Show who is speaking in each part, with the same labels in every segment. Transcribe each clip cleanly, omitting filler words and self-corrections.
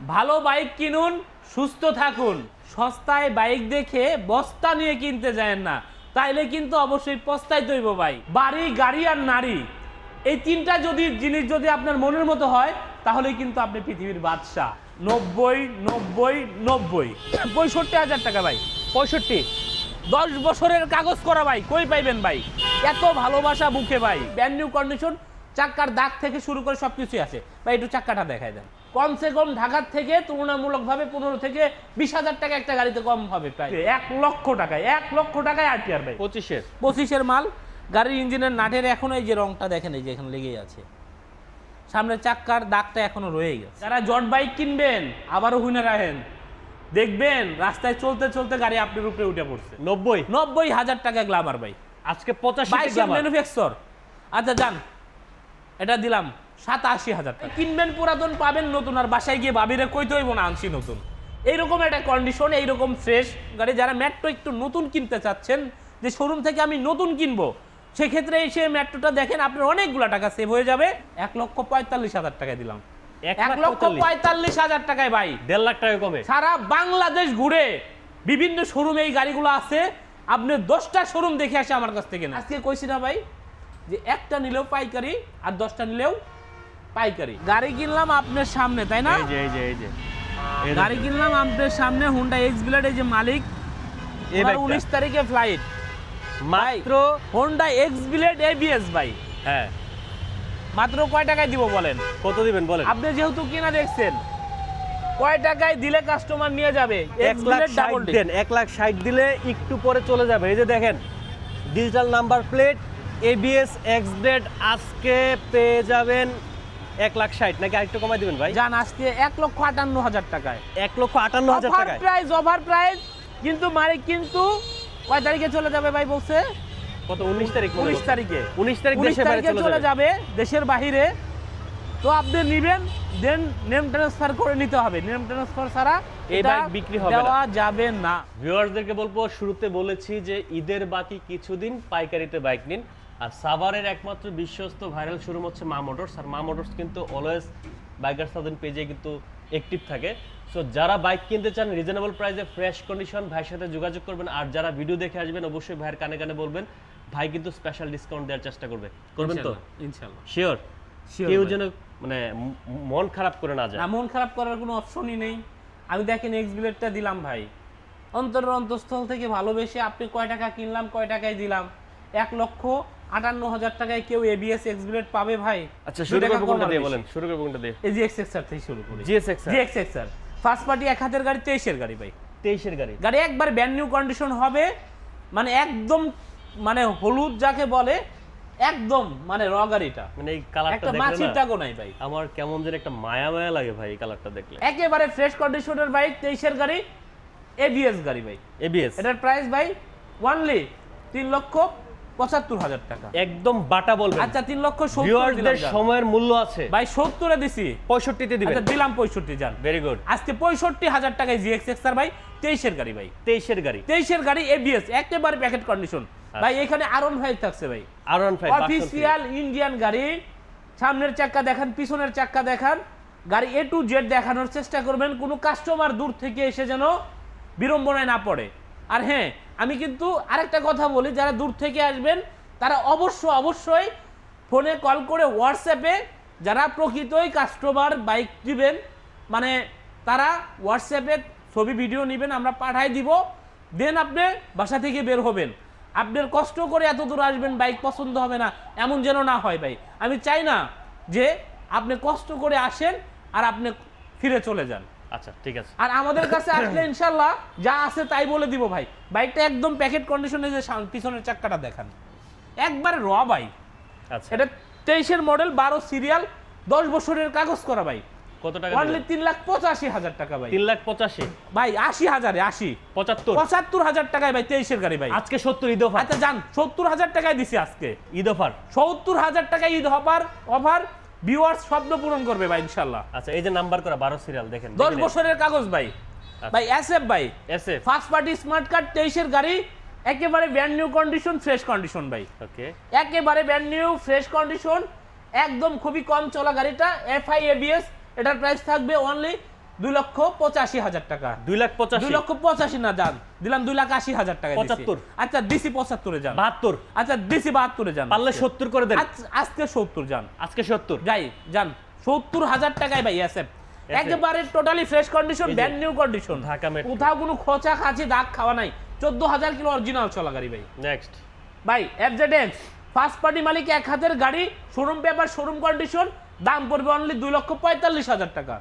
Speaker 1: ভালো বাইক কিনুন, সুস্থ থাকুন। সস্তায় বাইক দেখে বস্তা নিয়ে কিনতে যায়েন না, তাইলে কিন্তু অবশ্যই পস্তাইতে হইব ভাই। বাড়ি, গাড়ি আর নারী, এই তিনটা জিনিস যদি আপনার মনের মতো হয়, তাহলে কিন্তু আপনি পৃথিবীর বাদশাহ। 90, 90, 90, 65,000 টাকা ভাই।
Speaker 2: 65।
Speaker 1: 10 বছরের কাগজ করা ভাই, কই পাইবেন ভাই? এত ভালোবাসা বুকে ভাই। ব্র্যান্ড নিউ কন্ডিশন, চাক্কার দাগ থেকে শুরু করে সবকিছুই আছে ভাই। একটু চাক্কাটা দেখাই দেন। কমসে কম ঢাকার থেকে তুলনামূলকভাবে 15 থেকে 20,000 টাকা একটা গাড়িতে কম হবে প্রায়। 1 লক্ষ টাকায়, 1 লক্ষ টাকায় আরটিআর ভাই। 25-এর মাল। গাড়ির ইঞ্জিনের নাটের এখনো এই যে রংটা দেখেন, এই যে এখানে লেগেই আছে। সামনের চাক্কার দাগটা এখনো রয়ে গেছে। যারা জট বাইক কিনবেন, আবারও হুইনার আহেন, দেখবেন রাস্তায় চলতে চলতে গাড়ি আপনার উপরে উঠে পড়ছে। 90,000 টাকা গ্লামার ভাই।
Speaker 2: আজকে 85
Speaker 1: ম্যানুফ্যাকচার। আচ্ছা যান, এটা দিলাম 87,000 টাকা। কিনবেন পুরাতন, পাবেন নতুন। আর বাসায় গিয়ে ভাবিরে কইতে হইব না আনছি নতুন। এইরকম একটা কন্ডিশন, এইরকম ফ্রেশ গাড়ি। যারা মেট্রো একটু নতুন কিনতে চাচ্ছেন, যে শোরুম থেকে আমি নতুন কিনবো, সেক্ষেত্রে এসে মেট্রোটা দেখেন, আপনার অনেকগুলো টাকা সেভ হয়ে যাবে। 1,45,000 টাকায় দিলাম। 1,45,000 টাকায় ভাই।
Speaker 2: 1.5 লাখ টাকা কমে
Speaker 1: সারা বাংলাদেশ ঘুরে বিভিন্ন শোরুমে এই গাড়িগুলো আছে। আপনি 10টা শোরুম দেখে আসে আমার কাছ থেকে না। আজকে কইছি না ভাই যে একটা নিলেও পাইকারি আর 10টা নিলেও পাইকারি। গাড়ি কিনলাম আপনার সামনে, তাই না?
Speaker 2: এই যে
Speaker 1: গাড়ি কিনলাম আপনার সামনে, হুন্ডা এক্স ব্লেড। এই যে মালিক, এবার 19 তারিখে ফ্লাইট।
Speaker 2: মাত্র
Speaker 1: হুন্ডা এক্স ব্লেড এবিএস ভাই।
Speaker 2: হ্যাঁ,
Speaker 1: মাত্র কয় টাকায় দিব বলেন?
Speaker 2: কত দিবেন বলেন?
Speaker 1: আপনি যেহেতু কিনা দেখছেন, কয় টাকায় দিলে কাস্টমার নিয়ে যাবে?
Speaker 2: 1,60,000 দেন। 1,60,000 দিলে একটু পরে চলে যাবে। এই যে দেখেন, digital number plate, ABS x blade আজকে পেয়ে যাবেন 1,60,000। নাকি আরেকটু কমাই দিবেন ভাই?
Speaker 1: জান, আজকে 1,58,000 টাকায়।
Speaker 2: 1,58,000 টাকায়
Speaker 1: অফার প্রাইস। কিন্তু মালিক কিন্তু কয় তারিখে চলে যাবে ভাই বলছে?
Speaker 2: কত? 19 তারিখ।
Speaker 1: 19 তারিখে।
Speaker 2: 19 তারিখ দেশের বাইরে
Speaker 1: চলে যাবে, দেশের বাহিরে। তো আপনি নেবেন, দেন নেম ট্রান্সফার করে নিতে হবে। নেম ট্রান্সফার ছাড়া
Speaker 2: এই বাইক বিক্রি হবে না,
Speaker 1: দেওয়া যাবে না।
Speaker 2: ভিউয়ারদেরকে বলবো, শুরুতে বলেছি যে ঈদের বাকি কিছুদিন পাইকারিতে বাইক নিন। আর সাভারের একমাত্র বিশ্বস্ত ভাইরাল শোরুম হচ্ছে মা মোটরস। আর মা মোটরস কিন্তু অলওয়েজ বাইকার সাউথ পেজে কিন্তু অ্যাক্টিভ থাকে। সো যারা বাইক কিনতে চান রিজনেবল প্রাইসে, ফ্রেশ কন্ডিশন, ভাইয়ের সাথে যোগাযোগ করবেন। আর যারা ভিডিও দেখে আসবেন, অবশ্যই ভাইয়ের কানে কানে বলবেন, ভাই কিন্তু স্পেশাল ডিসকাউন্ট দেওয়ার চেষ্টা করবে। করবেন তো?
Speaker 1: ইনশাআল্লাহ।
Speaker 2: শিওর? কেউ যেন মানে মন খারাপ করে না যায়।
Speaker 1: না, মন খারাপ করার কোনো অপশনই নেই। আমি দেখেন এক্স ব্লেডটা দিলাম ভাই, অন্তরের অন্তঃস্থল থেকে ভালোবেসে। আপনি কয় টাকা কিনলাম, কয় টাকায় দিলাম? 1,58,000 টাকায় কেউ এবিএস এক্স ব্লেড পাবে ভাই?
Speaker 2: আচ্ছা, শুরু করব কোনটা দিয়ে বলেন? শুরু করব কোনটা দিয়ে?
Speaker 1: এই জি এক্সএক্সআর থেকে শুরু করি।
Speaker 2: জিএক্সএক্সআর
Speaker 1: ফার্স্ট পার্টি, এক হাতের গাড়ি, 23-এর গাড়ি ভাই।
Speaker 2: 23-এর গাড়ি।
Speaker 1: গাড়ি একবার ব্র্যান্ড নিউ কন্ডিশন হবে, মানে একদম মানে হলুদ যাকে বলে, একদম মানে র গাড়িটা।
Speaker 2: মানে এই কালারটা
Speaker 1: একটা
Speaker 2: দেখলে
Speaker 1: মাছির
Speaker 2: না,
Speaker 1: টাকো নাই ভাই।
Speaker 2: আমার কেমন যেন একটা মায়া মায়া লাগে ভাই এই কালারটা দেখলে।
Speaker 1: একেবারে ফ্রেশ কন্ডিশনের বাইক, 23-এর গাড়ি, এবিএস গাড়ি ভাই।
Speaker 2: এবিএস
Speaker 1: এটার প্রাইস ভাই অনলি 3,75,000 টাকা।
Speaker 2: একদম বাটা বলবেন।
Speaker 1: আচ্ছা, 3,70,000
Speaker 2: ভিউয়ারদের সময়ের মূল্য আছে
Speaker 1: ভাই। 70-এ দিছি,
Speaker 2: 65 তে দিবেন।
Speaker 1: আচ্ছা দিলাম 65 জান।
Speaker 2: Very good.
Speaker 1: আজকে 65,000 টাকায় জিএক্সএক্সআর ভাই, 23-এর গাড়ি ভাই।
Speaker 2: 23-এর গাড়ি।
Speaker 1: 23-এর গাড়ি এবিএস, একেবারে প্যাকেট কন্ডিশন ভাই। এখানে R15 থাকছে ভাই,
Speaker 2: R15
Speaker 1: অফিশিয়াল ইন্ডিয়ান গাড়ি। সামনের চাক্কা দেখান, পিছনের চাক্কা দেখান, গাড়ি A to Z দেখানোর চেষ্টা করবেন। কোনো কাস্টমার দূর থেকে এসে যেন বিড়ম্বনায় না পড়ে। আর হ্যাঁ, আমি কিন্তু আরেকটা কথা বলি, যারা দূর থেকে আসবেন তারা অবশ্যই ফোনে কল করে, হোয়াটসঅ্যাপে, যারা প্রকৃতই কাস্টমার বাইক দিবেন, মানে তারা হোয়াটসঅ্যাপে ছবি ভিডিও নেবেন, আমরা পাঠাই দিব। দেন আপনি বাসা থেকে বের হবেন। আপনার কষ্ট করে এত দূর আসবেন, বাইক পছন্দ হবে না, এমন যেন না হয় ভাই। আমি চাই না যে আপনি কষ্ট করে আসেন আর আপনি ফিরে চলে যান।
Speaker 2: আচ্ছা, ঠিক আছে।
Speaker 1: আর আমাদের কাছে আসলে ইনশাআল্লাহ যা আছে তাই বলে দিব ভাই। বাইকটা একদম প্যাকেট কন্ডিশনে, যে পিছনের চাক্কাটা দেখান, একবারে র ভাই।
Speaker 2: আচ্ছা,
Speaker 1: এটা 23-এর মডেল, 12 সিরিয়াল, 10 বছরের কাগজ করা ভাই।
Speaker 2: কত টাকা?
Speaker 1: অনলি 3,85,000 টাকা ভাই।
Speaker 2: 3,85,000
Speaker 1: ভাই 80,000-এ 75,000 টাকায় ভাই, 23-এর গাড়ি ভাই।
Speaker 2: আজকে 70 ঈদ অফার।
Speaker 1: আচ্ছা জান, 70,000 টাকায় দিছি আজকে
Speaker 2: ঈদ অফার।
Speaker 1: 70,000 টাকায় ঈদ অফার। ভিউয়ার্স স্বপ্ন পূরণ করবে ভাই ইনশাআল্লাহ।
Speaker 2: আচ্ছা, এই যে নাম্বার করা 12 সিরিয়াল দেখেন,
Speaker 1: 10 বছরের কাগজ ভাই। ভাই এসএফ ভাই,
Speaker 2: SF
Speaker 1: first party smart card, 23-এর গাড়ি, একেবারে brand new condition, fresh condition ভাই।
Speaker 2: ওকে,
Speaker 1: একেবারে ব্র্যান্ড নিউ ফ্রেশ কন্ডিশন, একদম খুবই কম চলা গাড়িটা, এফআই এবিএস। এটার প্রাইস থাকবে অনলি 2,85,000 টাকা।
Speaker 2: 2,85,000
Speaker 1: 2,85,000 না যান, দিলাম 2,80,000 টাকা।
Speaker 2: 75
Speaker 1: আচ্ছা দিছি 75-এ যান।
Speaker 2: 72
Speaker 1: আচ্ছা দিছি 72-এ যান।
Speaker 2: পারলে 70 করে দেন।
Speaker 1: আজকে 70 যান।
Speaker 2: আজকে 70
Speaker 1: যাই যান 70,000 টাকায় ভাই এসএফ একেবারে totally fresh condition, brand new condition,
Speaker 2: Dhaka metro.
Speaker 1: কোথাও কোনো খোঁচা খাঁচি দাগ খাওয়া নাই। 14,000 কিলো অরিজিনাল চলা গাড়ি ভাই।
Speaker 2: নেক্সট
Speaker 1: ভাই FZX ফার্স্ট পার্টি মালিক, এক হাতের গাড়ি, শোরুম পেপার, শোরুম কন্ডিশন, দাম পড়বে অনলি 2,45,000 টাকা।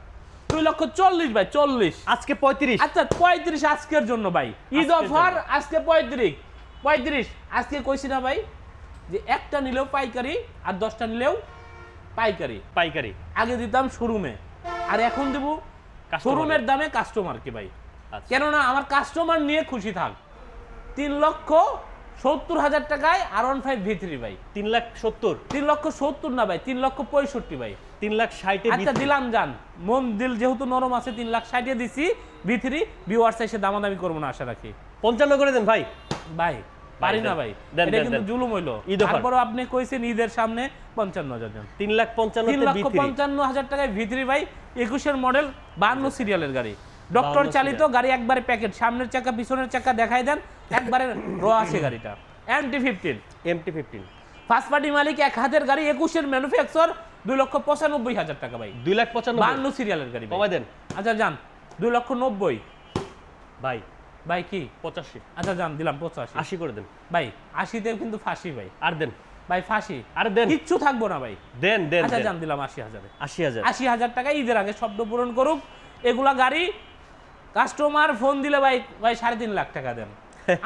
Speaker 1: 2,40,000 ভাই, 40।
Speaker 2: আজকে 35।
Speaker 1: আচ্ছা 35 আজকের জন্য ভাই, ঈদ অফার আজকে 35। আজকে কইছি না ভাই যে একটা নিলেও পাইকারি আর 10টা নিলেও পাইকারি।
Speaker 2: পাইকারি
Speaker 1: আগে দিতাম শোরুমে, আর এখন দেব শোরুমের দামে কাস্টমারকে ভাই।
Speaker 2: আচ্ছা।
Speaker 1: কেননা আমার কাস্টমার নিয়ে খুশি থাক। 3,70,000 টাকায় R15 V3 ভাই।
Speaker 2: 3,70,000
Speaker 1: 3,70,000 না ভাই, 3,65,000 ভাই।
Speaker 2: 3,60,000
Speaker 1: আচ্ছা দিলাম যান, মন দিল যেহেতু নরম আছে, 3,60,000 দিছি V3। ভিউয়ার্স এসে দামাদামি করবো না আশা রাখি।
Speaker 2: 55 করে দেন ভাই।
Speaker 1: ভাই পারি না ভাই,
Speaker 2: দেন,
Speaker 1: এটা
Speaker 2: দেন,
Speaker 1: কিন্তু
Speaker 2: দেন।
Speaker 1: জুলুম হইলো।
Speaker 2: ঈদ অফার।
Speaker 1: তারপরও আপনি কইছেন ঈদের সামনে 55,000 দেন।
Speaker 2: 3,55,000 তে V3
Speaker 1: 3,55,000 টাকায় V3 ভাই, 21-এর মডেল, 52 সিরিয়ালের গাড়ি, ডক্টর
Speaker 2: 52
Speaker 1: চালিত গাড়ি, একবারে প্যাকেট, সামনের চাকা পিছনের চাকা দেখাই দেন, একবারে র আছে গাড়িটা। MT-15
Speaker 2: MT-15
Speaker 1: ফার্স্ট পার্টি মালিক, এক হাতের গাড়ি, 21-এর ম্যানুফ্যাকচার, 2,95,000 টাকা ভাই।
Speaker 2: 2,95,000
Speaker 1: 52 সিরিয়ালের গাড়ি ভাই।
Speaker 2: কমাই দেন
Speaker 1: আচ্ছা যান 2,90,000
Speaker 2: ভাই।
Speaker 1: ভাই কি
Speaker 2: 85
Speaker 1: আচ্ছা যান দিলাম 85
Speaker 2: 80 করে দেন
Speaker 1: ভাই। 80-তে কিন্তু ফাঁসি ভাই,
Speaker 2: আর দেন
Speaker 1: ভাই ফাঁসি,
Speaker 2: আর দেন
Speaker 1: কিচ্ছু থাকবো না ভাই।
Speaker 2: দেন দেন
Speaker 1: আচ্ছা
Speaker 2: দেন।
Speaker 1: যান দিলাম 80,000-এ।
Speaker 2: 80,000
Speaker 1: 80,000 টাকা ঈদের আগে শব্দ পূরণ করুক। এগুলা গাড়ি কাস্টমার ফোন দিলে ভাই 3.5 লাখ টাকা দেন,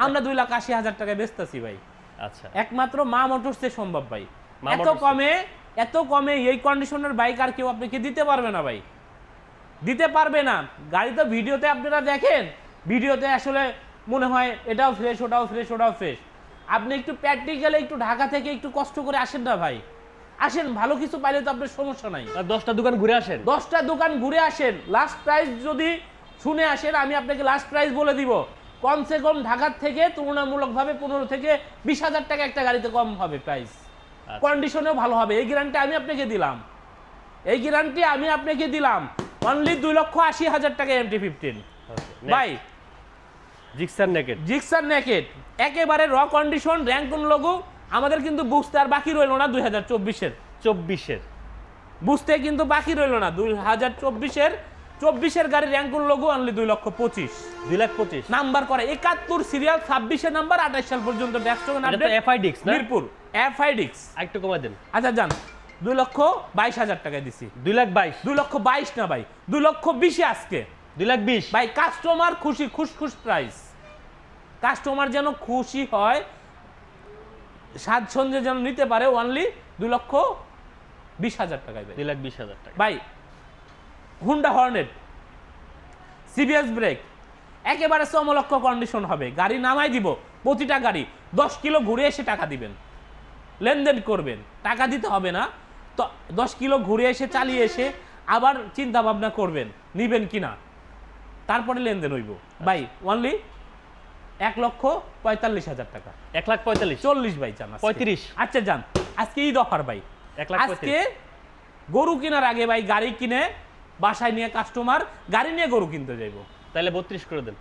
Speaker 1: আমরা 2,80,000 টাকায় বেচতেছি ভাই।
Speaker 2: আচ্ছা
Speaker 1: একমাত্র মা মোটরসে সম্ভব ভাই।
Speaker 2: মা
Speaker 1: এত
Speaker 2: মোটরসে।
Speaker 1: কমে এই কন্ডিশনের বাইক আর কেউ আপনাকে দিতে পারবে না ভাই, দিতে পারবে না। গাড়ি তো ভিডিওতে আপনারা দেখেন, ভিডিওতে আসলে মনে হয় এটাও ফ্রেশ, ওটাও ফ্রেশ, ওটাও ফ্রেশ। আপনি একটু প্র্যাকটিক্যালে একটু ঢাকা থেকে একটু কষ্ট করে আসেন না ভাই, আসেন, ভালো কিছু পাইলে তো আপনার সমস্যা নাই।
Speaker 2: আর 10টা দোকান ঘুরে আসেন,
Speaker 1: 10টা দোকান ঘুরে আসেন, লাস্ট প্রাইস যদি শুনে আসেন, আমি আপনাকে লাস্ট প্রাইস বলে দিব। কমসে কম ঢাকার থেকে তুলনামূলকভাবে 15 থেকে 20,000 টাকা একটা গাড়িতে কম হবে প্রাইস, কন্ডিশনেও ভালো হবে। এই গ্যারান্টি আমি আপনাকে দিলাম, অনলি 2,80,000 টাকা MT-15 ভাই।
Speaker 2: জিক্সার নেকেড
Speaker 1: একেবারে র কন্ডিশন, র্যাঙ্কুন লোগো। আমাদের কিন্তু বুঝতে আর বাকি রইল না 2024-এর বুঝতে কিন্তু বাকি রইল না 2024-এর গাড়ি র্যাঙ্কুন লোগো, অনলি 2,25,000 নাম্বার করে 71 সিরিয়াল, 26-এর নাম্বার, 28 সাল পর্যন্ত ট্যাক্স টোকেন আপডেট,
Speaker 2: FIDX না
Speaker 1: মিরপুর FIDX।
Speaker 2: একটু কমাই দেন।
Speaker 1: আচ্ছা যান 2,22,000 টাকায় দিছি।
Speaker 2: 2,22,000
Speaker 1: 2,22,000 না ভাই, 2,20,000 আজকে
Speaker 2: 2,20,000
Speaker 1: ভাই। কাস্টমার খুশি, খুশ প্রাইস, কাস্টমার যেন খুশি হয়, স্বাচ্ছন্দ্যে যেন নিতে পারে, অনলি 2,20,000 টাকায় ভাই।
Speaker 2: 2,20,000 টাকা
Speaker 1: ভাই হুন্ডা হর্নেট, সিবিএস ব্রেক, একেবারে চমলক্ষ কন্ডিশন হবে। গাড়ি নামাই দিব, প্রতিটা গাড়ি 10 কিলো ঘুরে এসে টাকা দিবেন, লেনদেন করবেন, টাকা দিতে হবে না তো। 10 কিলো ঘুরে এসে চালিয়ে এসে আবার চিন্তা ভাবনা করবেন নিবেন কিনা, তারপরে লেনদেন হইব ভাই। অনলি 1,45,000 টাকা।
Speaker 2: 1,45,000
Speaker 1: 40 ভাই যান
Speaker 2: 35।
Speaker 1: আচ্ছা যান আজকে ঈদ অফার ভাই।
Speaker 2: 1,35,000
Speaker 1: আজকে গরু কেনার আগে ভাই গাড়ি কিনে বাসায় নিয়ে কাস্টমার গাড়ি নিয়ে গরু কিনতে যাইবো,
Speaker 2: তাহলে 32 করে দেন।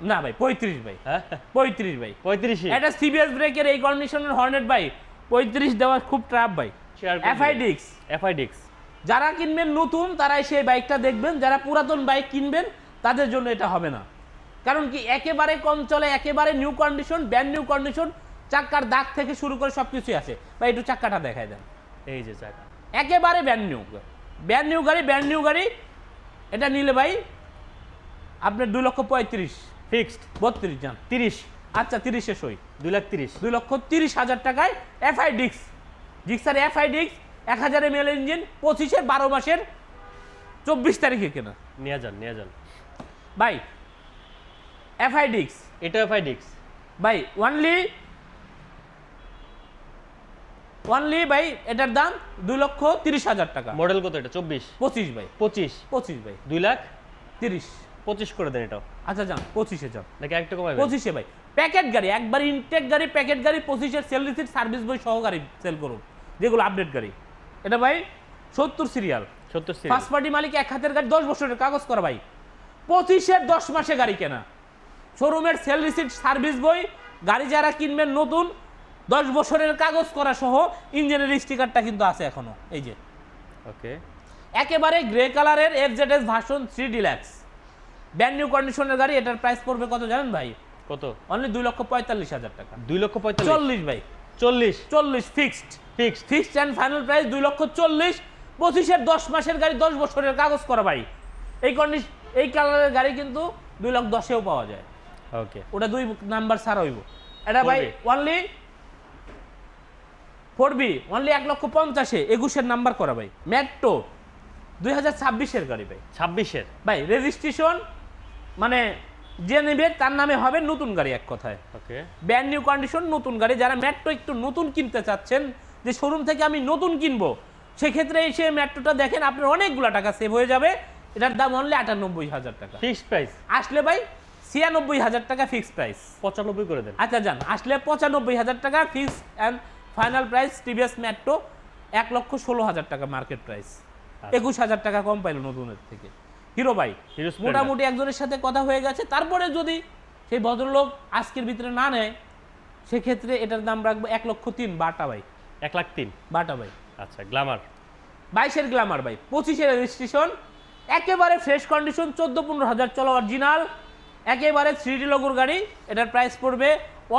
Speaker 1: না ভাই 35 ভাই,
Speaker 2: হ্যাঁ
Speaker 1: 35 ভাই।
Speaker 2: 35
Speaker 1: এটা সিবিএস ব্রেকের এই কন্ডিশনের হর্নেট ভাই, 35 দেওয়া খুব ট্রাপ ভাই।
Speaker 2: FIDX
Speaker 1: যারা কিনবেন নতুন তারাই সেই বাইকটা দেখবেন, যারা পুরাতন বাইক কিনবেন তাদের জন্য এটা হবে না। কারণ কি একেবারে কম চলে, একেবারে new condition, brand new condition, চাক্কার দাগ থেকে শুরু করে সবকিছুই আছে ভাই। একটু চাক্কাটা দেখায় দেন,
Speaker 2: এই যে চাকা
Speaker 1: একেবারে ব্র্যান্ড নিউ গাড়ি। এটা নিলে ভাই আপনার 2,35,000
Speaker 2: ফিক্সড।
Speaker 1: 32 যান
Speaker 2: 30
Speaker 1: আচ্ছা 30-এ সই,
Speaker 2: 2,30,000
Speaker 1: 2,30,000 টাকায় FIDX, Gixxer FIDX 1000 ml engine, 25-এর 12 মাসের 24 তারিখে কেনা
Speaker 2: নিয়ে যান
Speaker 1: ভাই। FIDX
Speaker 2: এটা FIDX
Speaker 1: ভাই, অনলি ভাই এটার দাম 2,30,000 টাকা।
Speaker 2: মডেল কত এটা?
Speaker 1: 25 ভাই, 25 ভাই,
Speaker 2: 2,30,000
Speaker 1: 25
Speaker 2: করে দেন এটাও।
Speaker 1: আচ্ছা যান 25-এ যান,
Speaker 2: নাকি একটু কমাই?
Speaker 1: 25-এ ভাই। প্যাকেট গাড়ি, একবার ইনটেক গাড়ি, প্যাকেট গাড়ি, 25-এর সেল রিসিট, সার্ভিস বই সহ গাড়ি সেল করুন, যেগুলো আপডেট গাড়ি। এটা ভাই 70 সিরিয়াল,
Speaker 2: 70
Speaker 1: ফার্স্ট পার্টি মালিক, এক হাতের গাড়ি, 10 বছরের কাগজ করা ভাই। 25-এর 10 মাসে গাড়ি কেনা, শোরুমের সেল রিসিট, সার্ভিস বই, গাড়ি যারা কিনবেন নতুন 10 বছরের কাগজ করা সহ ইঞ্জিনের স্টিকারটা কিন্তু আছে এখনো। এই যে
Speaker 2: ওকে,
Speaker 1: একেবারে গ্রে কালারের FZS version 3 deluxe, brand new কন্ডিশনের গাড়ি। এটার প্রাইস পড়বে কত জানেন ভাই?
Speaker 2: কত?
Speaker 1: অনলি 2,45,000 টাকা।
Speaker 2: 2,45,000?
Speaker 1: 40 ভাই,
Speaker 2: 40
Speaker 1: fixed
Speaker 2: fixed.
Speaker 1: Fixed and final price 2,40,000। 25-এর 10 মাসের গাড়ি, 10 বছরের কাগজ করা ভাই। এই কালারের গাড়ি কিন্তু 2,10,000-এও পাওয়া যায়।
Speaker 2: ওকে,
Speaker 1: ওটা 2 নাম্বার ছাড়া হইব। এটা ভাই অনলি 4B, অনলি 1,50,000-এ 21-এর নাম্বার করা ভাই। মেট্রো 2026-এর গাড়ি ভাই।
Speaker 2: 26-এর
Speaker 1: ভাই রেজিস্ট্রেশন মানে যে নেবে তার নামে হবে নতুন গাড়ি, এক কথায়
Speaker 2: ওকে,
Speaker 1: ব্র্যান্ড নিউ কন্ডিশন নতুন গাড়ি। যারা মেট্রো একটু নতুন কিনতে চাচ্ছেন, যে শোরুম থেকে আমি নতুন কিনবো, সেক্ষেত্রে এসে মেট্রোটা দেখেন, আপনার অনেকগুলো টাকা সেভ হয়ে যাবে। এটার দাম অনলি 98,000 টাকা।
Speaker 2: ফিক্সড প্রাইস
Speaker 1: আসলে ভাই 96,000 টাকা ফিক্সড প্রাইস।
Speaker 2: 95 করে দেন।
Speaker 1: আচ্ছা যান, আসলে 95,000 টাকা fix and final price. TVS metro 1,16,000 টাকা মার্কেট প্রাইস, 21,000 টাকা কম পাইল নতুনের থেকে। হিরো ভাই
Speaker 2: হিরো স্প্লেন্ডার।
Speaker 1: মোটামুটি একজনের সাথে কথা হয়ে গেছে, তারপরে যদি সেই ভদ্রলোক আজকের ভিতরে না নেয়, সেক্ষেত্রে এটার দাম রাখবো 1,03,000 বাটা ভাই।
Speaker 2: 1,03,000
Speaker 1: বাটা ভাই।
Speaker 2: আচ্ছা, গ্ল্যামার
Speaker 1: 22-এর গ্ল্যামার ভাই, 25-এর রেজিস্ট্রেশন, একেবারে ফ্রেশ কন্ডিশন, 14-15,000 চলা অরিজিনাল, একেবারে 3D লোগোর গাড়ি। এটার প্রাইস পড়বে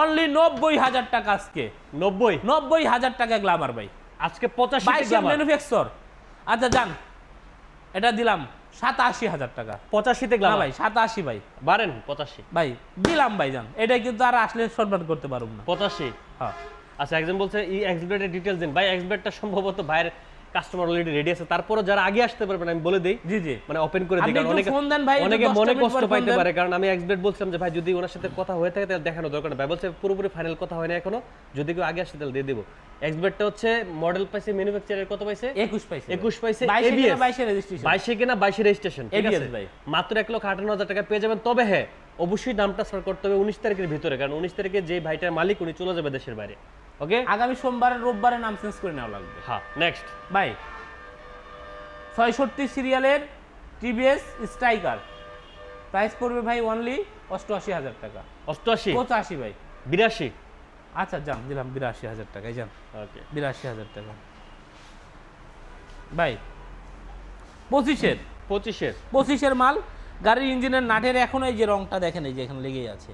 Speaker 1: অনলি 90,000 টাকা আজকে। 90,000 টাকা গ্ল্যামার ভাই,
Speaker 2: আজকে 85 তে
Speaker 1: 22-এর
Speaker 2: গ্ল্যামার।
Speaker 1: ম্যানুফ্যাকচার। আচ্ছা যান, এটা দিলাম 87,000 টাকা।
Speaker 2: 85 তে
Speaker 1: না
Speaker 2: গ্ল্যামার
Speaker 1: ভাই 87 ভাই,
Speaker 2: বাড়েন 85।
Speaker 1: ভাই দিলাম ভাই যান, এটা কিন্তু আর আসলে সম্মান করতে পারব না।
Speaker 2: 85।
Speaker 1: হ্যাঁ
Speaker 2: আচ্ছা, একজন বলছে এই এক্সব্লেডের ডিটেইলস দিন ভাই। এক্সব্লেডটা সম্ভবত ভাইয়ের কাস্টমার অলরেডি রেডি আছে, তারপরে যারা আগে আসতে পারবেন আমি বলে দেই,
Speaker 1: জি জি,
Speaker 2: মানে ওপেন করে দিই,
Speaker 1: আপনি
Speaker 2: কারণ
Speaker 1: একটু
Speaker 2: অনেকে
Speaker 1: ফোন দেন ভাই, একটু
Speaker 2: অনেকে
Speaker 1: 10
Speaker 2: মনে
Speaker 1: মিনিট
Speaker 2: কষ্ট
Speaker 1: পর ফোন
Speaker 2: পাইতে
Speaker 1: দেন।
Speaker 2: পারে, কারণ আমি এক্সব্লেড বলছিলাম যে ভাই যদি ওনার সাথে কথা হয়ে থাকে তাহলে দেখানো দরকার না। ভাই বলছে পুরোপুরি ফাইনাল কথা হয় না এখনো, যদি কেউ আগে আসে তাহলে দিয়ে দেবো। এক্সব্লেডটা হচ্ছে মডেল পাইছে, ম্যানুফ্যাকচারের কত পাইছে?
Speaker 1: 21 পাইছে।
Speaker 2: 21 পাইছে।
Speaker 1: 22 রেজিস্ট্রেশন,
Speaker 2: 22 কেনা 22 রেজিস্ট্রেশন, ঠিক আছে
Speaker 1: ABS ভাই।
Speaker 2: মাত্র 1,58,000 টাকা পেয়ে যাবেন। তবে হ্যাঁ, অবশ্যই দাম ট্রান্সফার করতে হবে 19 তারিখের ভিতরে, কারণ 19 তারিখে যে ভাইটার মালিক উনি চলে যাবে দেশের বাইরে। ওকে,
Speaker 1: আগামী সোমবার রোববারে নাম চেঞ্জ করে নেওয়া লাগবে।
Speaker 2: হ্যাঁ, নেক্সট
Speaker 1: ভাই 66 সিরিয়ালের টিভিএস স্ট্রাইকার, প্রাইস পড়বে ভাই অনলি 88,000 টাকা।
Speaker 2: 88
Speaker 1: 85 ভাই।
Speaker 2: 82।
Speaker 1: আচ্ছা যান, দিলাম 82,000 টাকায় যান,
Speaker 2: ওকে,
Speaker 1: 82,000 টাকা ভাই। 25-এর
Speaker 2: 25-এর
Speaker 1: মাল। গাড়ির ইঞ্জিনের নাটের এখনো এই যে রংটা দেখেন, এই যে এখানে লেগেই আছে,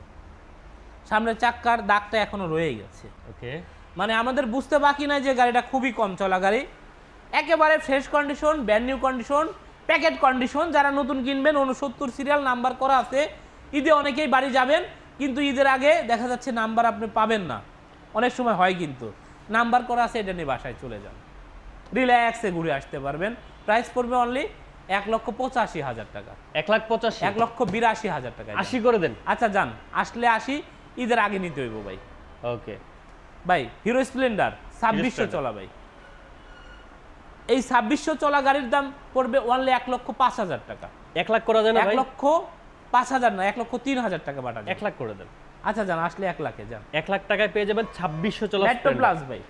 Speaker 1: সামনের চাক্কার দাগটা এখনো রয়ে গেছে।
Speaker 2: ওকে,
Speaker 1: মানে আমাদের বুঝতে বাকি নাই যে গাড়িটা খুবই কম চলা গাড়ি, একেবারে fresh condition, brand new condition, packet condition. যারা নতুন কিনবেন 69 সিরিয়াল নাম্বার করা আছে। ঈদে অনেকেই বাড়ি যাবেন, কিন্তু ঈদের আগে দেখা যাচ্ছে নাম্বার আপনি পাবেন না, অনেক সময় হয়, কিন্তু নাম্বার করা আছে, এটা নিয়ে বাসায় চলে যান, রিল্যাক্সে ঘুরে আসতে পারবেন। প্রাইস পড়বে অনলি 1,85,000 টাকা।
Speaker 2: 1,85,000
Speaker 1: 1,82,000 টাকা।
Speaker 2: 80 করে দেন।
Speaker 1: আচ্ছা যান, আসলে 80, ঈদের আগে নিতে হইব ভাই।
Speaker 2: ওকে
Speaker 1: ভাই হিরো স্প্লেন্ডার 2600 চলা ভাই, এই 2600 চলা গাড়ির দাম পড়বে অনলি 1,05,000 টাকা।
Speaker 2: 1 লাখ করা যায় না ভাই?
Speaker 1: 1,05,000 না, 1,03,000 টাকা বাটা।
Speaker 2: 1 লাখ করে দেন।
Speaker 1: আচ্ছা যান, আসলে 1 লাখে যান।
Speaker 2: 1 লাখ টাকায় পেয়ে যাবেন 2600 চলা
Speaker 1: মেট্রো প্লাস ভাই,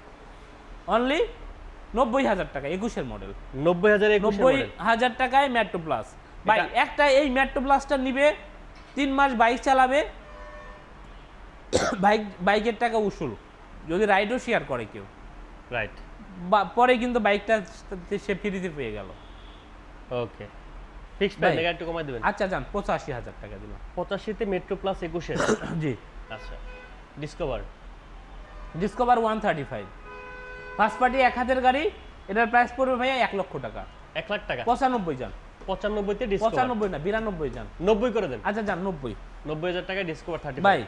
Speaker 1: অনলি 90,000 টাকা, 21-এর মডেল।
Speaker 2: 90,000
Speaker 1: 90,000 টাকায় মেট্রো প্লাস ভাই। একটা এই মেট্রো প্লাসটা নিবে, 3 মাস বাইক চালাবে, বাইকের টাকা উসুল, যদি রাইডও শেয়ার করে কেউ,
Speaker 2: রাইট,
Speaker 1: পরে কিন্তু বাইকটা সে ফ্রিতে পেয়ে গেল।
Speaker 2: ওকে, ফিক্সড প্রাইস একটু কমাই দিবেন।
Speaker 1: আচ্ছা যান, 85,000 টাকা দিলাম।
Speaker 2: 85 তে মেট্রো প্লাস 21-এর।
Speaker 1: জি।
Speaker 2: আচ্ছা, ডিসকভার
Speaker 1: 135 ফার্স্ট পার্টি, এক হাতের গাড়ি। এটার প্রাইস পড়বে ভাইয়া 1 লক্ষ টাকা।
Speaker 2: 1 লাখ টাকা।
Speaker 1: 95 যান।
Speaker 2: 95 তে ডিসকভার।
Speaker 1: 95 না, 92 যান।
Speaker 2: 90 করে দেন।
Speaker 1: আচ্ছা যান, 90।
Speaker 2: 90,000 টাকায় ডিসকভার 30
Speaker 1: ভাই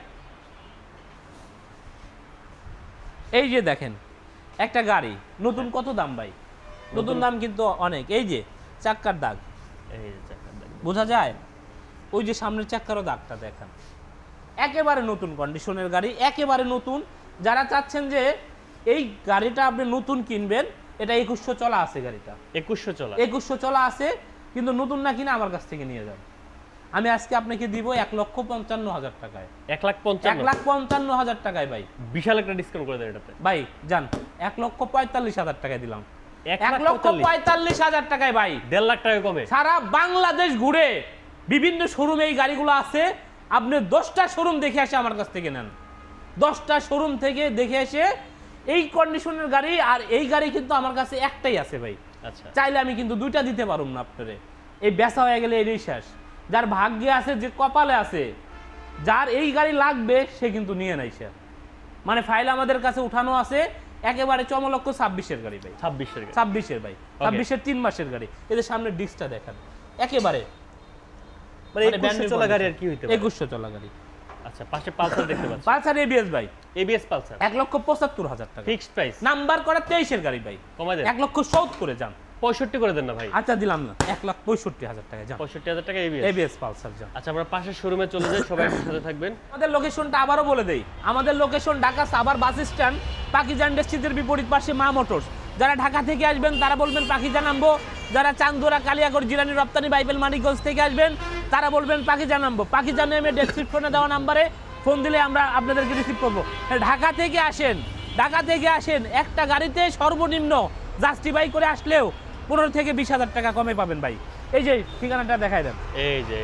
Speaker 1: এই যে দেখেন একটা গাড়ি নতুন, কত দাম ভাই? নতুন দাম কিন্তু অনেক। এই যে চাক্কার দাগ,
Speaker 2: এই যে চাকার দাগ
Speaker 1: বোঝা যায়, ওই যে সামনের চাক্কারও দাগটা দেখেন, একেবারে নতুন কন্ডিশনের গাড়ি, একেবারে নতুন। যারা চাচ্ছেন যে এই গাড়িটা আপনি নতুন কিনবেন, এটা 2100 চলা আছে গাড়িটা,
Speaker 2: 2100 চলা।
Speaker 1: 2100 চলা আছে, কিন্তু নতুন না কিনে আমার কাছ থেকে নিয়ে যান। আমি আজকে আপনাকে দিব 1,55,000 টাকায়।
Speaker 2: 1,55,000
Speaker 1: টাকায় ভাই,
Speaker 2: বিশাল একটা ডিসকাউন্ট করে দেন এটাতে
Speaker 1: ভাই যান। 1,45,000 টাকায় দিলাম।
Speaker 2: 1,45,000
Speaker 1: 1,45,000 টাকায় ভাই,
Speaker 2: 1.5 লাখ টাকা কমে
Speaker 1: সারা বাংলাদেশ ঘুরে বিভিন্ন শোরুমে এই গাড়িগুলো আছে, আপনি 10টা শোরুম দেখে এসে আমার কাছ থেকে নেন, 10টা শোরুম থেকে দেখে এসে এই কন্ডিশনের গাড়ি। আর এই গাড়ি কিন্তু আমার কাছে একটাই আছে ভাই,
Speaker 2: আচ্ছা
Speaker 1: চাইলে আমি কিন্তু 2টা দিতে পারুম না আপনারে, এই বেচা হয়ে গেলে এই শেষ। যার ভাগ্যে আছে, যে কপালে আছে, যার এই গাড়ি লাগবে সে কিন্তু নিয়ে নাই সে, মানে ফাইল আমাদের কাছে উঠানো আছে একেবারে চমলক্ষ 26-এর গাড়ি ভাই, 26-এর ভাই, 26-এর 3 মাসের গাড়ি। এদের সামনে ডিস্কটা দেখান একেবারে
Speaker 2: মানে 2100 চলা গাড়ি আর কি হইতে পারে?
Speaker 1: 2100 চলা গাড়ি।
Speaker 2: আচ্ছা, পাশে পালসার দেখতে পাচ্ছি,
Speaker 1: পালসার এবিএস ভাই,
Speaker 2: এবিএস পালসার
Speaker 1: 1,75,000 টাকা
Speaker 2: ফিক্সড প্রাইস,
Speaker 1: নাম্বার করা 23-এর গাড়ি ভাই,
Speaker 2: কমাই দেন
Speaker 1: 1,70,000 করে যান,
Speaker 2: 65 করে দেন না ভাই।
Speaker 1: আচ্ছা দিলাম না, 1,65,000 টাকা যান,
Speaker 2: 65,000 টাকা এবিএস।
Speaker 1: এবিএস পালসার যান।
Speaker 2: আচ্ছা, আমরা পাশের শোরুমে চলে যাই, সবাই সাথে থাকবেন।
Speaker 1: আমাদের লোকেশনটা আবারও বলে দেই, আমাদের location Dhaka Savar bus stand, Pakiza ইন্ডাস্ট্রিজের বিপরীত পাশে মা মোটরস। যারা ঢাকা থেকে আসবেন তারা বলবেন পাকিজা নামবো, যারা চান্দুরা কালিয়াগড় জিরানি রপ্তানি বাইবেল মানিকগঞ্জ থেকে আসবেন তারা বলবেন পাকিজা নামবো। পাকিজা নেমে ডেসক্রিপশনে দেওয়া নাম্বারে ফোন দিলে আমরা আপনাদেরকে রিসিভ করবো। ঢাকা থেকে আসেন, ঢাকা থেকে আসেন, একটা গাড়িতে সর্বনিম্ন জাস্টিফাই করে আসলেও 15 থেকে 20,000 টাকা কমে পাবেন ভাই। এই যে ঠিকানাটা দেখাই দেন,
Speaker 2: এই যে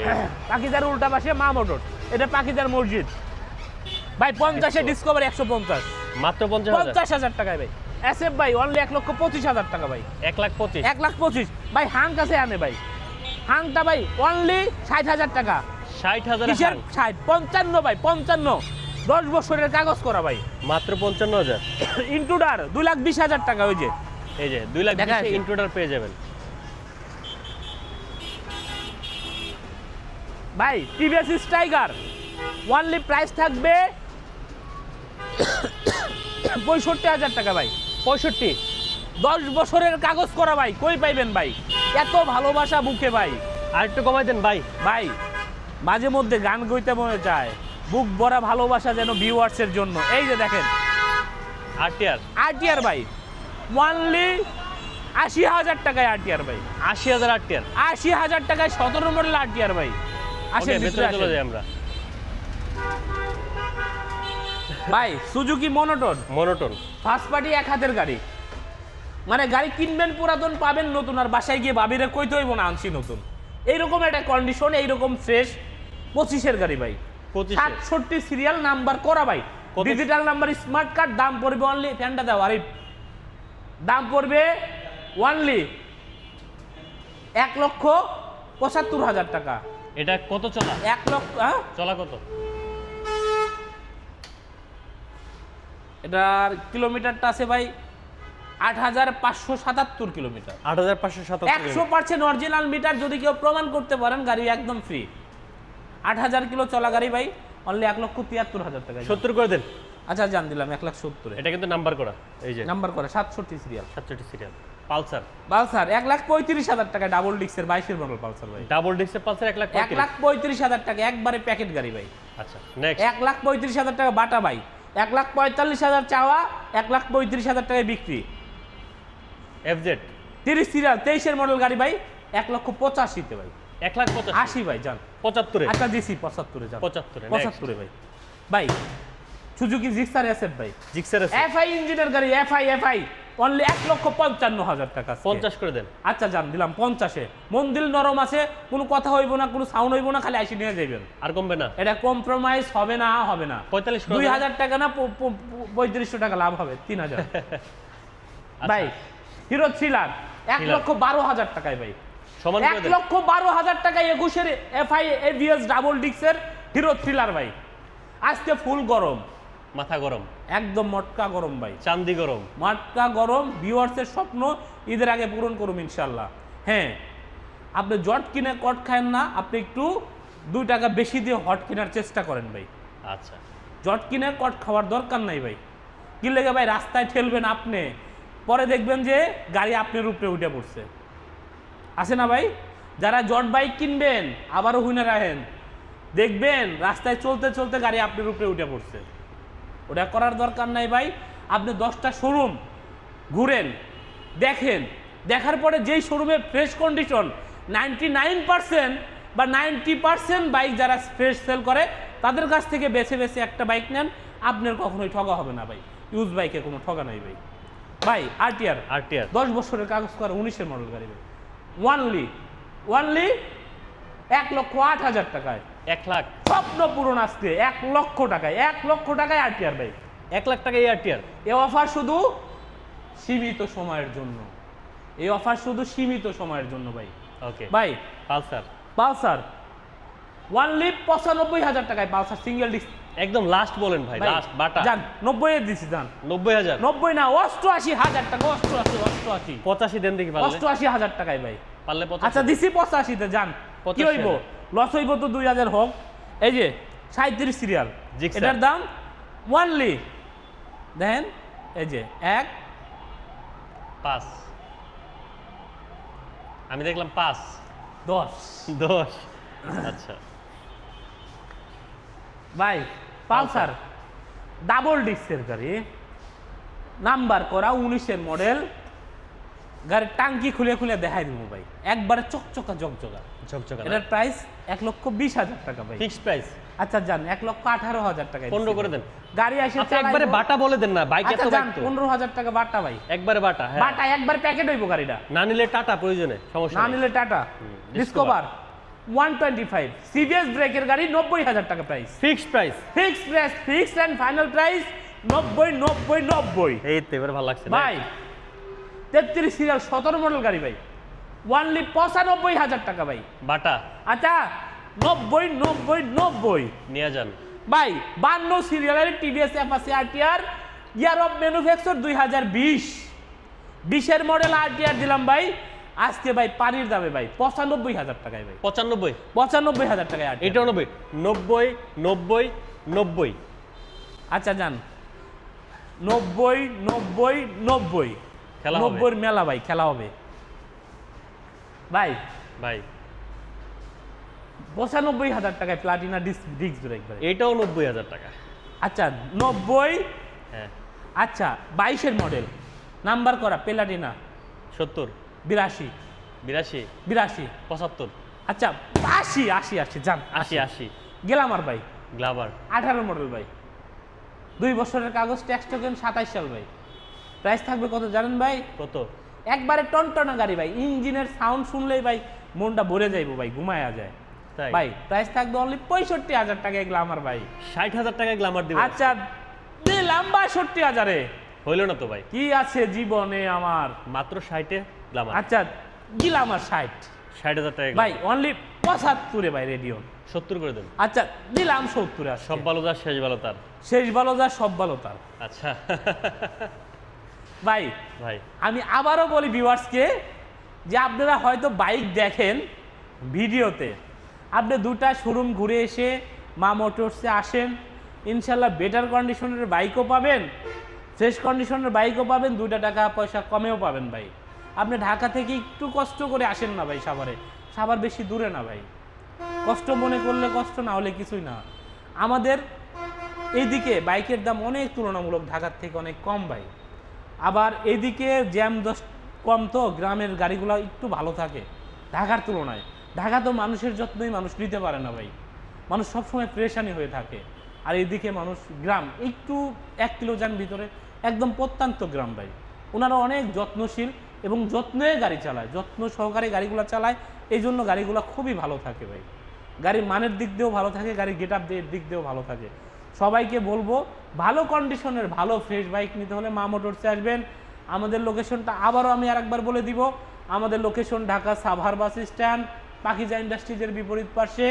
Speaker 1: পাকিজার উল্টা পাশে মা মোটরস, এটা পাকিজার মসজিদ ভাই। 50-এ ডিসকভার 150,
Speaker 2: মাত্র
Speaker 1: 50,000 টাকায় ভাই। এসএফ ভাই অনলি 1,25,000 টাকা ভাই,
Speaker 2: 1,25,000
Speaker 1: 1,25,000 ভাই। হাং কাছে আনে ভাই, হাংটা ভাই অনলি 60,000 টাকা।
Speaker 2: 60,000
Speaker 1: কিসের 60? 55 ভাই, 55, 10 বছরের কাগজ করা ভাই,
Speaker 2: মাত্র 55,000।
Speaker 1: ইন্ট্রুডার 2,20,000 টাকা। ওই যে
Speaker 2: এই যে 2 লাখ
Speaker 1: দেখা আছে।
Speaker 2: ইন্ট্রোডার পেয়ে যাবেন
Speaker 1: ভাই। টিভিএস স্ট্রাইকার অনলি প্রাইস থাকবে 65,000 টাকা ভাই,
Speaker 2: 65।
Speaker 1: 10 বছরের কাগজ করা ভাই। কই পাইবেন ভাই এত ভালোবাসা বুকে ভাই?
Speaker 2: আর একটু কমাই দেন ভাই।
Speaker 1: ভাই মাঝে মধ্যে গান গাইতে মনে চায়, বুক ভরা ভালোবাসা যেন ভিউয়ার্সের জন্য। এই যে দেখেন
Speaker 2: আরটিআর,
Speaker 1: আরটিআর ভাই অনলি 80,000 টাকায় আরটিআর ভাই,
Speaker 2: 80,000 আরটিআর,
Speaker 1: 80,000 টাকায় 17 মডেল আরটিআর ভাই। আসেন
Speaker 2: ওকে, ভেতরে চলে যাই আমরা।
Speaker 1: ভাই Suzuki monotone,
Speaker 2: monotone
Speaker 1: first party এক হাতের গাড়ি, মানে গাড়ি কিনবেন পুরাতন পাবেন নতুন, আর বাসায় গিয়ে ভাবিরে কইতে হইব না আনছি নতুন। এইরকম একটা কন্ডিশন, এইরকম ফ্রেশ 25-এর গাড়ি ভাই,
Speaker 2: 25
Speaker 1: 67 সিরিয়াল নাম্বার করা ভাই, ডিজিটাল নাম্বার, স্মার্ট কার্ড। দাম পড়বে অনলি, ফ্যানটা দাও আরে, দাম পড়বে অনলি 1,75,000 টাকা।
Speaker 2: এটা কত চলা?
Speaker 1: 1 লক্ষ, হ্যাঁ
Speaker 2: চলা কত?
Speaker 1: এটার কিলোমিটারটা আছে ভাই 8,577 কিলোমিটার।
Speaker 2: 8,577।
Speaker 1: 100% অরিজিনাল মিটার যদি কেউ প্রমাণ করতে পারেন গাড়ি একদম ফ্রি। 8,000 কিলো চলা গাড়ি ভাই, অনলি 1,73,000 টাকা।
Speaker 2: 70 করে দেন।
Speaker 1: আচ্ছা জান দিলাম 1,70,000।
Speaker 2: এটা কিন্তু নাম্বার করা, এই যে
Speaker 1: নাম্বার করে 67 সিরিয়াল,
Speaker 2: 67 সিরিয়াল পালসার।
Speaker 1: পালসার 1,35,000 টাকা, ডাবল ডিক্সের 22-এর মডেল পালসার ভাই।
Speaker 2: ডাবল ডিস্কের পালসার 1,35,000।
Speaker 1: 1,35,000 টাকা একবারে প্যাকেট গাড়ি ভাই।
Speaker 2: আচ্ছা, নেক্সট
Speaker 1: 1,35,000 টাকা বাটা ভাই, 1,45,000 চাওয়া, 1,35,000 টাকায় বিক্রি।
Speaker 2: এফজেড
Speaker 1: 30 সিরিয়াল 23-এর মডেল গাড়ি ভাই, 1,85,000 ভাই।
Speaker 2: 1,85,000।
Speaker 1: 80 ভাই যান,
Speaker 2: 75
Speaker 1: আচ্ছা দিছি 75-এ যান,
Speaker 2: 75
Speaker 1: 75-এ ভাই। ভাই সুজুকি জিক্সার এসএফ ভাই,
Speaker 2: জিক্সার আছে
Speaker 1: এফআই ইঞ্জিনের গাড়ি, এফআই অনলি 1,55,000 টাকা।
Speaker 2: 50 করে দেন।
Speaker 1: আচ্ছা জান দিলাম 50-এ। মন্দির নরম আছে, কোনো কথা হইব না, কোনো সাউন্ড হইব না, খালি আইসি নিয়ে যাবেন।
Speaker 2: আর কমবে না?
Speaker 1: এটা কম্প্রোমাইজ হবে না, হবে না।
Speaker 2: 45 করে
Speaker 1: 2,000 টাকা না 3,500 টাকা লাভ হবে, 3,000। ভাই হিরো থ্রিলার 1,12,000 টাকায় ভাই,
Speaker 2: সমান করে দেন।
Speaker 1: 1,12,000 টাকায় 21-এর এফআই এবিএস ডাবল ডিক্সের হিরো থ্রিলার ভাই। আজকে ফুল গরম,
Speaker 2: মাথা গরম,
Speaker 1: একদম মটকা গরম ভাই,
Speaker 2: চান্দি গরম,
Speaker 1: মটকা গরম। ভিউয়ার্সের স্বপ্ন ঈদের আগে পূরণ করুন ইনশাল্লাহ। হ্যাঁ, আপনি জট কিনে কট খায়েন না, আপনি একটু 2 টাকা বেশি দিয়ে হট কেনার চেষ্টা করেন ভাই।
Speaker 2: আচ্ছা,
Speaker 1: জট কিনে কট খাওয়ার দরকার নাই ভাই। কি লেগে ভাই রাস্তায় ঠেলবেন আপনি, পরে দেখবেন যে গাড়ি আপনার উপরে উঠে পড়ছে। আছে না ভাই? যারা জট বাইক কিনবেন আবারও হুইনে রাখেন, দেখবেন রাস্তায় চলতে চলতে গাড়ি আপনার উপরে উঠে পড়ছে। ওটা করার দরকার নাই ভাই। আপনি 10টা শোরুম ঘুরেন, দেখেন, দেখার পরে যেই শোরুমে ফ্রেশ কন্ডিশন 99% বা 90% বাইক যারা ফ্রেশ সেল করে তাদের কাছ থেকে বেছে বেছে একটা বাইক নেন, আপনার কখনোই ঠগা হবে না ভাই। ইউজ বাইকে কোনো ঠগা নাই ভাই। ভাই আরটিআর 10 বছরের কাগজ করা 19-এর মডেল গাড়ি ভাই, ওয়ানলি 1,08,000 টাকায়।
Speaker 2: 1 লাখ,
Speaker 1: স্বপ্ন পূরণ আজকে 1 লক্ষ টাকায়, 1 লক্ষ টাকায় আরটিআর ভাই।
Speaker 2: 1 লাখ টাকা এআরটিআর।
Speaker 1: এই অফার শুধু সীমিত সময়ের জন্য, এই অফার শুধু সীমিত সময়ের জন্য ভাই।
Speaker 2: ওকে
Speaker 1: ভাই
Speaker 2: পালসার,
Speaker 1: পালসার ওয়ানলি 95,000 টাকায় পালসার সিঙ্গেল ডিস্ক।
Speaker 2: একদম লাস্ট বলেন ভাই, লাস্ট বাটা।
Speaker 1: জান 90 এর দিছি জান।
Speaker 2: 90,000,
Speaker 1: 90 না 88,000 টাকা, 88
Speaker 2: 85 দেন দেখি পারলে।
Speaker 1: 88,000 টাকায় ভাই।
Speaker 2: পারলে
Speaker 1: আচ্ছা
Speaker 2: 85।
Speaker 1: দিছি 85 তে জান। কি
Speaker 2: 85,000
Speaker 1: হইব? লস হইব তো 2000 হোক। এই যে 37 সিরিয়াল,
Speaker 2: জিক্সার।
Speaker 1: এটার দাম ওয়ানলি দেখেন এই যে 1
Speaker 2: 5, আমি দেখলাম 5
Speaker 1: 10
Speaker 2: 10। আচ্ছা
Speaker 1: ভাই পালসার ডাবল ডিস্কের গাড়ি, নাম্বার করা 19-এর মডেল, গাড়ির টাঙ্কি খুলে খুলে দেখাই দিব ভাই, একবারে চকচকা জকজকা।
Speaker 2: ঝকঝকা
Speaker 1: এটার প্রাইস 1,20,000 টাকা ভাই।
Speaker 2: Fixed price.
Speaker 1: আচ্ছা জান 1,18,000 টাকা
Speaker 2: 15 করে দেন।
Speaker 1: গাড়ি আসে
Speaker 2: আপনি একবারে বাটা বলে দেন না, বাইক এত
Speaker 1: আচ্ছা জান
Speaker 2: বাইক তো।
Speaker 1: 15,000 টাকা বাটা ভাই।
Speaker 2: একবারে বাটা, হ্যাঁ।
Speaker 1: বাটা একবার প্যাকেট হইব গাড়িটা,
Speaker 2: না নিলে টাটা প্রয়োজনে সমস্যা
Speaker 1: না
Speaker 2: নেই।
Speaker 1: নিলে টাটা ডিসকভার 125 সিবিএস ব্রেকের গাড়ি 90,000 টাকা price.
Speaker 2: Fixed price.
Speaker 1: Fixed price, fixed and final price 90।
Speaker 2: এই তো এবার ভালো লাগছে
Speaker 1: ভাই 33 সিরিয়াল 17 মডেল গাড়ি ভাই, ওয়ানলি 95,000 টাকা ভাই।
Speaker 2: বাটা
Speaker 1: আচ্ছা 90
Speaker 2: নিয়ে যান
Speaker 1: ভাই। 52 সিরিয়ালের TVS Apache RTR, year of manufacture 2020, 20-এর মডেল আরটিআর দিলাম ভাই আজকে ভাই পানির দামে ভাই 95,000 টাকায় ভাই।
Speaker 2: 95,
Speaker 1: 95,000 টাকায় আরটিআর।
Speaker 2: এটাও 90, 90, 90, 90।
Speaker 1: আচ্ছা যান 90
Speaker 2: খেলা হবে।
Speaker 1: 90-এর মেলা ভাই, খেলা হবে ভাই।
Speaker 2: ভাই
Speaker 1: 95,000 টাকায় প্লাটিনা ডিস্ক ব্রেক ভাই।
Speaker 2: এটাও 90,000 টাকা।
Speaker 1: আচ্ছা 90,
Speaker 2: হ্যাঁ
Speaker 1: আচ্ছা 22-এর মডেল, নাম্বার করা প্লাটিনা
Speaker 2: 70,
Speaker 1: 82,
Speaker 2: 82, 75,
Speaker 1: আচ্ছা 80 যান
Speaker 2: 80,
Speaker 1: গেলাম আর ভাই।
Speaker 2: গ্লাবার
Speaker 1: 18 মডেল ভাই, 2 বছরের কাগজ, ট্যাক্স টোকেন 27 সাল ভাই। প্রাইস থাকবে কত জানেন ভাই?
Speaker 2: কত?
Speaker 1: একবারে টনটনা গাড়ি ভাই, ইঞ্জিনের সাউন্ড শুনলেই ভাই মনটা ভরে যাইবো ভাই, ঘুমায়া যায়
Speaker 2: তাই
Speaker 1: ভাই। প্রাইস থাকবে অনলি 65,000 টাকা গ্লামার ভাই।
Speaker 2: 60,000 টাকা গ্লামার দিবেন?
Speaker 1: আচ্ছা দিলাম 62,000-এ।
Speaker 2: হইল না তো ভাই,
Speaker 1: কি আছে জীবনে আমার?
Speaker 2: মাত্র 60-এ গ্লামার।
Speaker 1: আচ্ছা গ্লামার
Speaker 2: 60,000 টাকা
Speaker 1: ভাই, অনলি 75-এ ভাই রেডিয়ন।
Speaker 2: 70 করে দেন।
Speaker 1: আচ্ছা দিলাম 70-এ।
Speaker 2: সব ভালো যার শেষ ভালো তার।
Speaker 1: শেষ ভালো যা সব ভালো তার।
Speaker 2: আচ্ছা
Speaker 1: ভাই
Speaker 2: ভাই
Speaker 1: আমি আবারও বলি ভিউয়ার্সকে যে আপনারা হয়তো বাইক দেখেন ভিডিওতে, আপনি দুটা শোরুম ঘুরে এসে মা মোটরসে আসেন, ইনশাল্লাহ বেটার কন্ডিশনের বাইকও পাবেন, ফ্রেশ কন্ডিশনের বাইকও পাবেন, 2 টাকা পয়সা কমেও পাবেন ভাই। আপনি ঢাকা থেকে একটু কষ্ট করে আসেন না ভাই সাভারে, সাভার বেশি দূরে না ভাই, কষ্ট মনে করলে কষ্ট, না হলে কিছুই না। আমাদের এইদিকে বাইকের দাম অনেক তুলনামূলক ঢাকার থেকে অনেক কম ভাই। আবার এইদিকে জ্যাম দশ কম, তো গ্রামের গাড়িগুলো একটু ভালো থাকে ঢাকার তুলনায়। ঢাকা তো মানুষের যত্নই মানুষ নিতে পারে না ভাই, মানুষ সবসময় প্রেশানি হয়ে থাকে। আর এইদিকে মানুষ গ্রাম একটু 1 কিলো যান ভিতরে, একদম প্রত্যন্ত গ্রাম ভাই, ওনারা অনেক যত্নশীল এবং যত্নে গাড়ি চালায়, যত্ন সহকারে গাড়িগুলো চালায়, এই জন্য গাড়িগুলো খুবই ভালো থাকে ভাই। গাড়ির মানের দিক দিয়েও ভালো থাকে, গাড়ির গেট আপ দিক দিয়েও ভালো থাকে। সবাইকে বলবো ভালো কন্ডিশনের ভালো ফ্রেশ বাইক নিতে হলে মা মোটরসে আসবেন। আমাদের লোকেশনটা আবারও আমি আরেকবার বলে দিব, আমাদের location Dhaka Savar bus stand, Pakiza ইন্ডাস্ট্রিজের বিপরীত পাশে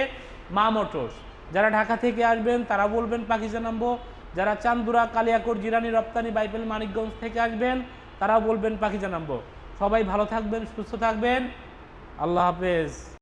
Speaker 1: মা মোটরস। যারা ঢাকা থেকে আসবেন তারা বলবেন পাকিজা নামবো, যারা চান্দুরা, কালিয়াকোট, জিরানি, রপ্তানি, বাইপেল, মানিকগঞ্জ থেকে আসবেন তারাও বলবেন পাকিজা নামবো। সবাই ভালো থাকবেন, সুস্থ থাকবেন, আল্লাহ হাফেজ।